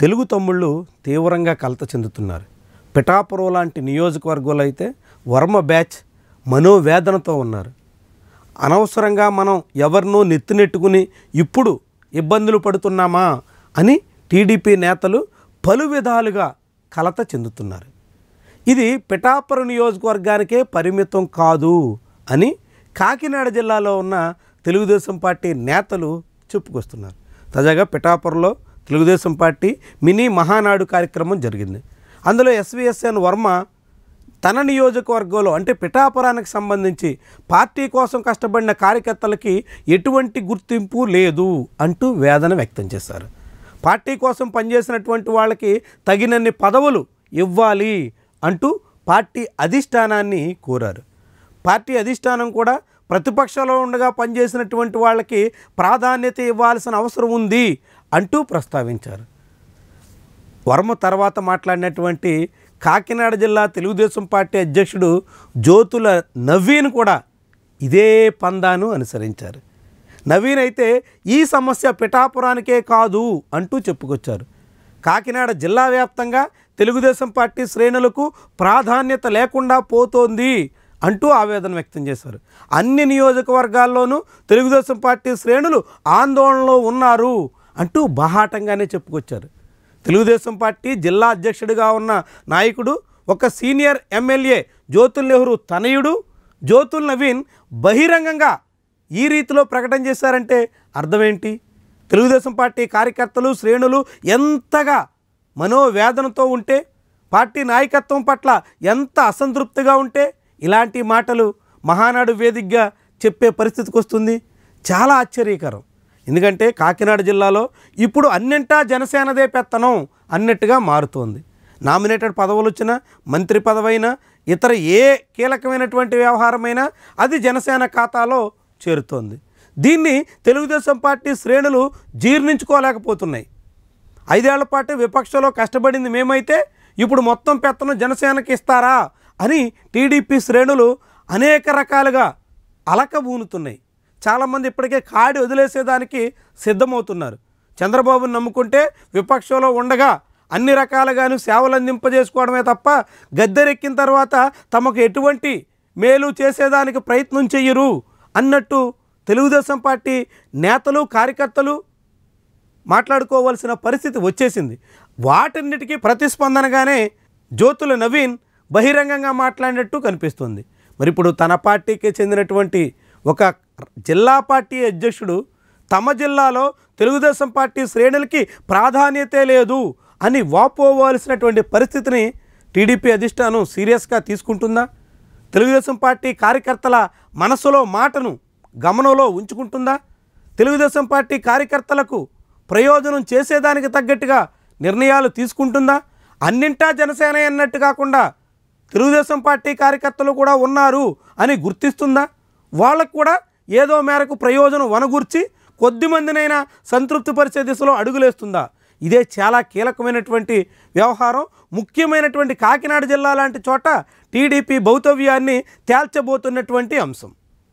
తెలుగు తమ్ముళ్ళు తీవ్రంగా కలత చెందుతున్నారు. పిఠాపురం లాంటి నియోజకవర్గంలో అయితే వర్మ బ్యాచ్ మనోవేదనతో ఉన్నారు. అనవసరంగా మనం ఎవరినో నెత్తినెట్టుకుని ఇప్పుడు ఇబ్బందులు పడుతున్నామా అని టీడీపీ నేతలు పలు విధాలుగా కలత చెందుతున్నారు. ఇది పిఠాపురం నియోజకవర్గానికే పరిమితం కాదు అని కాకినాడ జిల్లాలో ఉన్న తెలుగుదేశం పార్టీ నేతలు చెప్పుకొస్తున్నారు. తాజాగా పిఠాపురంలో తెలుగుదేశం పార్టీ మినీ మహానాడు కార్యక్రమం జరిగింది. అందులో ఎస్విఎస్ఎన్ వర్మ తన నియోజకవర్గంలో అంటే పిఠాపురానికి సంబంధించి పార్టీ కోసం కష్టపడిన కార్యకర్తలకి ఎటువంటి గుర్తింపు లేదు అంటూ వేదన వ్యక్తం చేశారు. పార్టీ కోసం పనిచేసినటువంటి వాళ్ళకి తగినన్ని పదవులు ఇవ్వాలి అంటూ పార్టీ అధిష్టానాన్ని కోరారు. పార్టీ అధిష్టానం కూడా ప్రతిపక్షంలో ఉండగా పనిచేసినటువంటి వాళ్ళకి ప్రాధాన్యత ఇవ్వాల్సిన అవసరం ఉంది అంటూ ప్రస్తావించారు. వర్మ తర్వాత మాట్లాడినటువంటి కాకినాడ జిల్లా తెలుగుదేశం పార్టీ అధ్యక్షుడు జ్యోతుల నవీన్ కూడా ఇదే పందాను అనుసరించారు. నవీన్ అయితే ఈ సమస్య పిఠాపురానికే కాదు అంటూ చెప్పుకొచ్చారు. కాకినాడ జిల్లా వ్యాప్తంగా తెలుగుదేశం పార్టీ శ్రేణులకు ప్రాధాన్యత లేకుండా పోతోంది అంటూ ఆవేదన వ్యక్తం చేశారు. అన్ని నియోజకవర్గాల్లోనూ తెలుగుదేశం పార్టీ శ్రేణులు ఆందోళనలో ఉన్నారు అంటూ బాహాటంగానే చెప్పుకొచ్చారు. తెలుగుదేశం పార్టీ జిల్లా అధ్యక్షుడిగా ఉన్న నాయకుడు ఒక సీనియర్ ఎమ్మెల్యే జ్యోతుల్ నెహ్రూ తనయుడు జ్యోతుల్ నవీన్ బహిరంగంగా ఈ రీతిలో ప్రకటన చేశారంటే అర్థమేంటి? తెలుగుదేశం పార్టీ కార్యకర్తలు శ్రేణులు ఎంతగా మనోవేదనతో ఉంటే, పార్టీ నాయకత్వం పట్ల ఎంత అసంతృప్తిగా ఉంటే ఇలాంటి మాటలు మహానాడు వేదికగా చెప్పే పరిస్థితికి వస్తుంది. చాలా ఆశ్చర్యకరం. ఎందుకంటే కాకినాడ జిల్లాలో ఇప్పుడు అన్నింటా జనసేనదే పెత్తనం అన్నట్టుగా మారుతోంది. నామినేటెడ్ పదవులు వచ్చినా, మంత్రి పదవైనా, ఇతర ఏ కీలకమైనటువంటి వ్యవహారమైనా అది జనసేన ఖాతాలో చేరుతోంది. దీన్ని తెలుగుదేశం పార్టీ శ్రేణులు జీర్ణించుకోలేకపోతున్నాయి. 5 ఏళ్ల పాటు విపక్షంలో కష్టపడింది మేమైతే ఇప్పుడు మొత్తం పెత్తనం జనసేనకి ఇస్తారా అని టీడీపీ శ్రేణులు అనేక రకాలుగా అలకబూనుతున్నాయి. చాలామంది ఇప్పటికే కాడి వదిలేసేదానికి సిద్ధమవుతున్నారు. చంద్రబాబును నమ్ముకుంటే విపక్షంలో ఉండగా అన్ని రకాలుగాను సేవలు అందింపజేసుకోవడమే తప్ప గద్దెరెక్కిన తర్వాత తమకు ఎటువంటి మేలు చేసేదానికి ప్రయత్నం చెయ్యరు అన్నట్టు తెలుగుదేశం పార్టీ నేతలు కార్యకర్తలు మాట్లాడుకోవాల్సిన పరిస్థితి వచ్చేసింది. వాటన్నిటికీ ప్రతిస్పందనగానే జ్యోతుల నవీన్ బహిరంగంగా మాట్లాడినట్టు కనిపిస్తుంది. మరి ఇప్పుడు తన పార్టీకి చెందినటువంటి ఒక జిల్లా పార్టీ అధ్యక్షుడు తమ జిల్లాలో తెలుగుదేశం పార్టీ శ్రేణులకి ప్రాధాన్యతే లేదు అని వాపోవాల్సినటువంటి పరిస్థితిని టీడీపీ అధిష్టానం సీరియస్గా తీసుకుంటుందా? తెలుగుదేశం పార్టీ కార్యకర్తల మనసులో మాటను గమనంలో ఉంచుకుంటుందా? తెలుగుదేశం పార్టీ కార్యకర్తలకు ప్రయోజనం చేసేదానికి తగ్గట్టుగా నిర్ణయాలు తీసుకుంటుందా? అన్నింటా జనసేన అన్నట్టు కాకుండా తెలుగుదేశం పార్టీ కార్యకర్తలు కూడా ఉన్నారు అని గుర్తిస్తుందా? వాళ్ళకు కూడా ఏదో మేరకు ప్రయోజనం వనగూర్చి కొద్దిమందినైనా సంతృప్తిపరిచే దిశలో అడుగులేస్తుందా? ఇదే చాలా కీలకమైనటువంటి వ్యవహారం. ముఖ్యమైనటువంటి కాకినాడ జిల్లా లాంటి చోట టీడీపీ భౌతవ్యాన్ని తేల్చబోతున్నటువంటి అంశం.